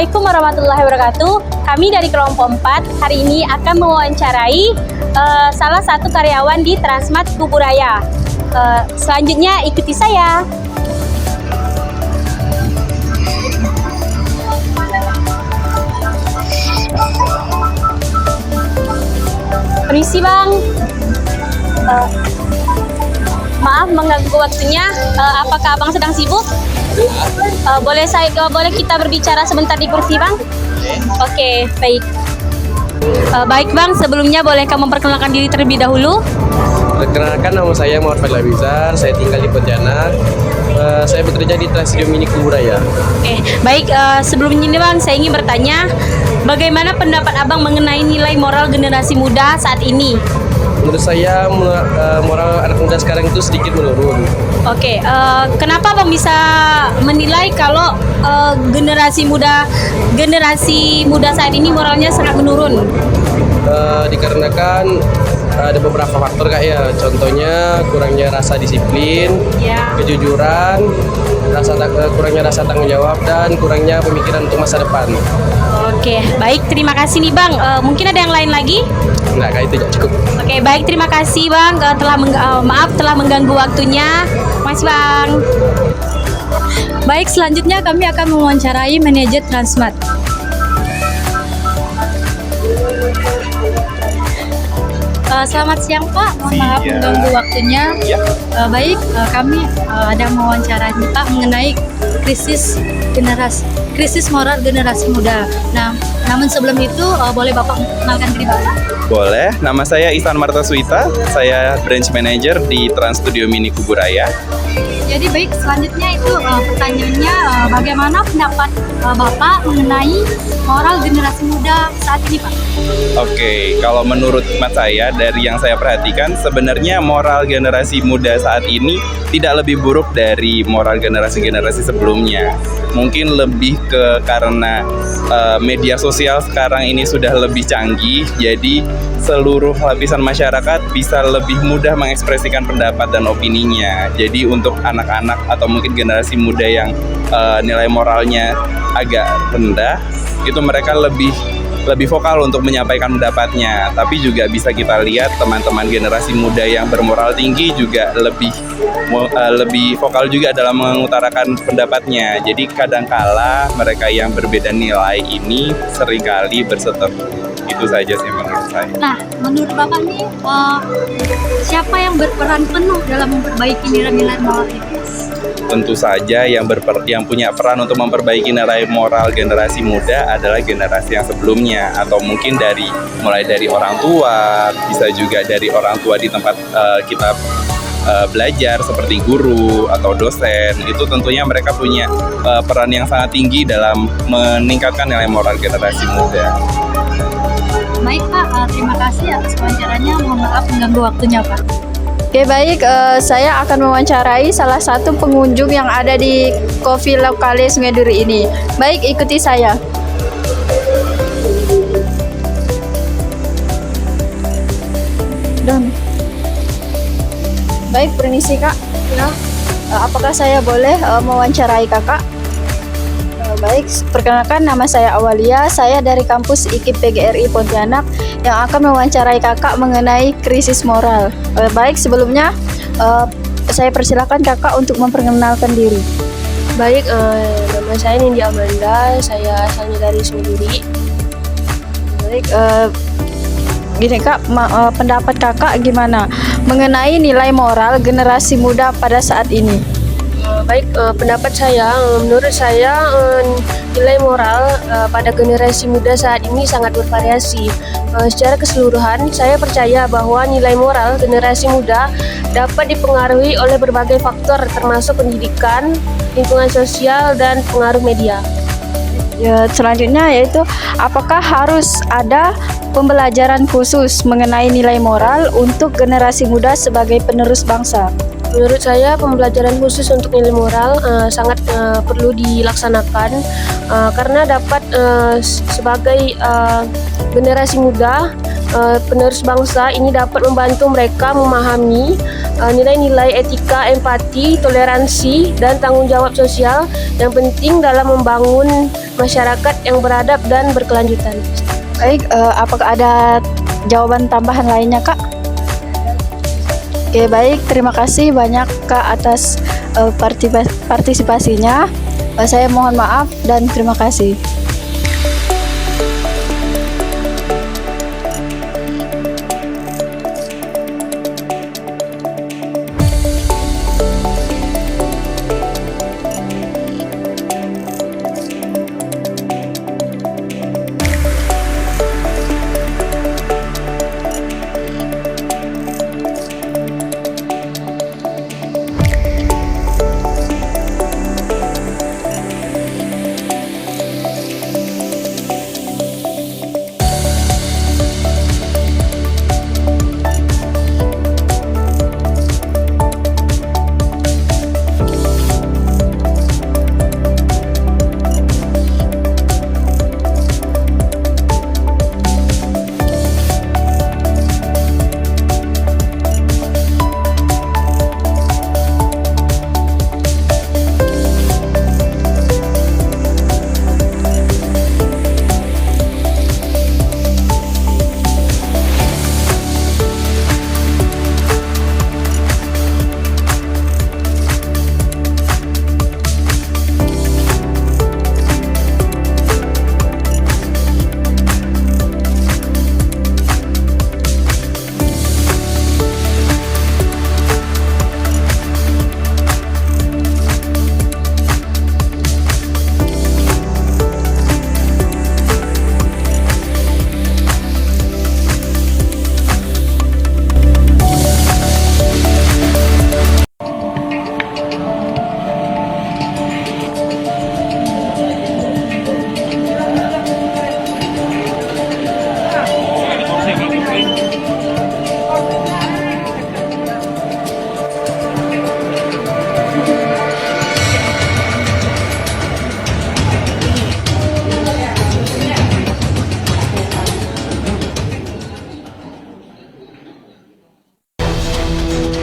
Assalamualaikum warahmatullahi wabarakatuh. Kami dari kelompok 4 hari ini akan mewawancarai salah satu karyawan di Transmart Kuburaya. Selanjutnya ikuti saya. Permisi Bang, maaf mengganggu waktunya. Apakah Abang sedang sibuk? Boleh kita berbicara sebentar di kursi Bang? Oke, baik. Baik Bang, sebelumnya bolehkah memperkenalkan diri terlebih dahulu? Perkenalkan, nama saya Muhammad Fadil Abizar, saya tinggal di Pontianak. Saya bekerja di Trans Studio Mini Kuburaya. Oke, baik. Sebelumnya ini Bang, saya ingin bertanya, bagaimana pendapat Abang mengenai nilai moral generasi muda saat ini? Menurut saya moral anak muda sekarang itu sedikit menurun. Oke, kenapa Bang bisa menilai kalau generasi muda saat ini moralnya sangat menurun? Dikarenakan ada beberapa faktor Kak ya. Contohnya kurangnya rasa disiplin, kejujuran, kurangnya rasa tanggung jawab, dan kurangnya pemikiran untuk masa depan. Oke, baik, terima kasih nih Bang. Mungkin ada yang lain lagi? Enggak Kak, itu cukup. Oke, baik, terima kasih Bang telah mengganggu waktunya. Makasih Bang. Baik, selanjutnya kami akan mewawancarai manajer Transmart. Selamat siang Pak, mohon maaf mengganggu waktunya. Baik, kami ada mewawancarai Pak mengenai krisis moral generasi muda. Nah, namun sebelum itu boleh Bapak mengenalkan diri Bapak? Boleh, nama saya Ihsan Martaswita, saya branch manager di Trans Studio Mini Kuburaya. Jadi baik, selanjutnya itu pertanyaannya, bagaimana pendapat Bapak mengenai moral generasi muda saat ini Pak? Oke, kalau menurut hemat saya, dari yang saya perhatikan, sebenarnya moral generasi muda saat ini tidak lebih buruk dari moral generasi-generasi sebelumnya. Mungkin lebih karena media sosial sekarang ini sudah lebih canggih, jadi seluruh lapisan masyarakat bisa lebih mudah mengekspresikan pendapat dan opininya. Jadi untuk anak-anak atau mungkin generasi muda yang nilai moralnya agak rendah, itu mereka lebih vokal untuk menyampaikan pendapatnya. Tapi juga bisa kita lihat teman-teman generasi muda yang bermoral tinggi juga lebih vokal juga dalam mengutarakan pendapatnya. Jadi kadangkala mereka yang berbeda nilai ini seringkali berseteru. Itu saja sih menurut saya. Nah, menurut Bapak nih, siapa yang berperan penuh dalam memperbaiki nilai-nilai moral ini? Tentu saja yang punya peran untuk memperbaiki nilai moral generasi muda adalah generasi yang sebelumnya, atau mungkin mulai dari orang tua, bisa juga dari orang tua di tempat kita belajar seperti guru atau dosen. Itu tentunya mereka punya peran yang sangat tinggi dalam meningkatkan nilai moral generasi muda. Baik Pak, terima kasih atas wawancaranya. Mohon maaf mengganggu waktunya Pak. Oke baik, saya akan mewawancarai salah satu pengunjung yang ada di Coffee Lokale Sungai Duri ini. Baik, ikuti saya. Dan baik, permisi Kak. Ya, apakah saya boleh mewawancarai Kakak? Baik, perkenalkan, nama saya Awalia, saya dari kampus IKIP PGRI Pontianak yang akan mewawancarai Kakak mengenai krisis moral. Baik, sebelumnya saya persilakan Kakak untuk memperkenalkan diri. Baik, nama saya Nindi Amanda, saya asalnya dari Sungai Duri. Baik, gini Kak, pendapat Kakak gimana mengenai nilai moral generasi muda pada saat ini? Baik, pendapat saya, menurut saya nilai moral pada generasi muda saat ini sangat bervariasi. Secara keseluruhan, saya percaya bahwa nilai moral generasi muda dapat dipengaruhi oleh berbagai faktor termasuk pendidikan, lingkungan sosial, dan pengaruh media. Ya, selanjutnya yaitu apakah harus ada pembelajaran khusus mengenai nilai moral untuk generasi muda sebagai penerus bangsa? Menurut saya pembelajaran khusus untuk nilai moral sangat perlu dilaksanakan karena dapat sebagai generasi muda penerus bangsa ini dapat membantu mereka memahami nilai-nilai etika, empati, toleransi, dan tanggung jawab sosial yang penting dalam membangun masyarakat yang beradab dan berkelanjutan. Baik, apakah ada jawaban tambahan lainnya, Kak? Oke, baik. Terima kasih banyak, Kak, atas partisipasinya. Saya mohon maaf dan terima kasih.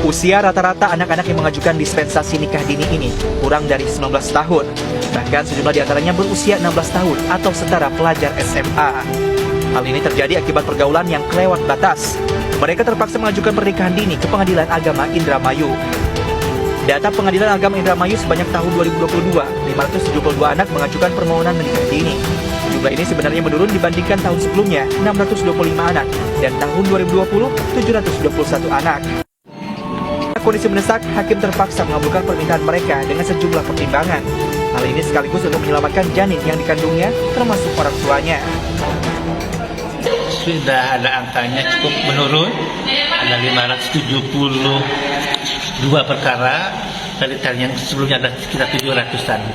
Usia rata-rata anak-anak yang mengajukan dispensasi nikah dini ini kurang dari 19 tahun. Bahkan sejumlah diantaranya berusia 16 tahun atau setara pelajar SMA. Hal ini terjadi akibat pergaulan yang kelewat batas. Mereka terpaksa mengajukan pernikahan dini ke Pengadilan Agama Indramayu. Data Pengadilan Agama Indramayu sebanyak tahun 2022, 572 anak mengajukan permohonan menikah dini. Jumlah ini sebenarnya menurun dibandingkan tahun sebelumnya, 625 anak, dan tahun 2020, 721 anak. Kondisi mendesak, hakim terpaksa mengabulkan permintaan mereka dengan sejumlah pertimbangan. Hal ini sekaligus untuk menyelamatkan janin yang dikandungnya, termasuk orang tuanya. Sudah ada angkanya cukup menurun, ada 572 perkara, dari yang sebelumnya ada sekitar 700-an.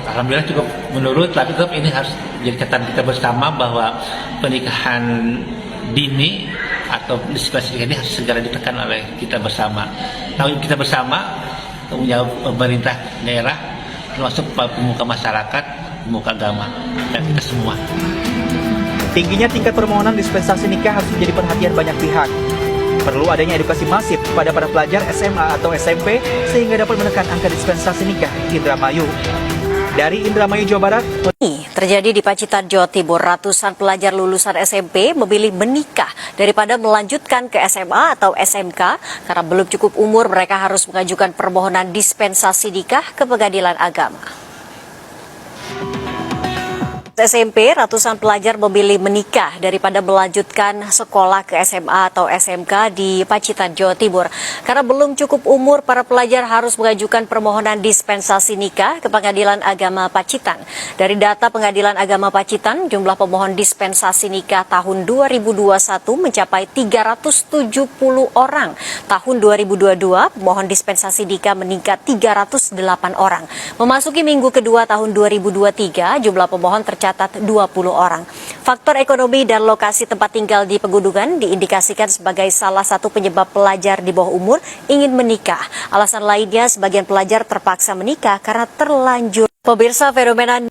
Alhamdulillah cukup menurun, tapi tetap ini harus jadi catatan kita bersama bahwa pernikahan dini atau dispensasi ini harus segera ditekan oleh kita bersama. Tanggung kita bersama, tanggung jawab pemerintah daerah, termasuk pemuka masyarakat, pemuka agama, dan kita semua. Tingginya tingkat permohonan dispensasi nikah harus menjadi perhatian banyak pihak. Perlu adanya edukasi masif kepada para pelajar SMA atau SMP sehingga dapat menekan angka dispensasi nikah di Indramayu. Dari Indramayu, Jawa Barat. Terjadi di Pacitan, Jawa Timur. Ratusan pelajar lulusan SMP memilih menikah daripada melanjutkan ke SMA atau SMK karena belum cukup umur. Mereka harus mengajukan permohonan dispensasi nikah ke Pengadilan Agama. SMP, ratusan pelajar memilih menikah daripada melanjutkan sekolah ke SMA atau SMK di Pacitan, Jawa Timur. Karena belum cukup umur, para pelajar harus mengajukan permohonan dispensasi nikah ke Pengadilan Agama Pacitan. Dari data Pengadilan Agama Pacitan, jumlah pemohon dispensasi nikah tahun 2021 mencapai 370 orang. Tahun 2022, pemohon dispensasi nikah meningkat 308 orang. Memasuki minggu kedua tahun 2023, jumlah pemohon tercatat 20 orang. Faktor ekonomi dan lokasi tempat tinggal di pegunungan diindikasikan sebagai salah satu penyebab pelajar di bawah umur ingin menikah. Alasan lainnya, sebagian pelajar terpaksa menikah karena terlanjur. Pemirsa, fenomena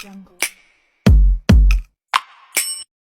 Jungle.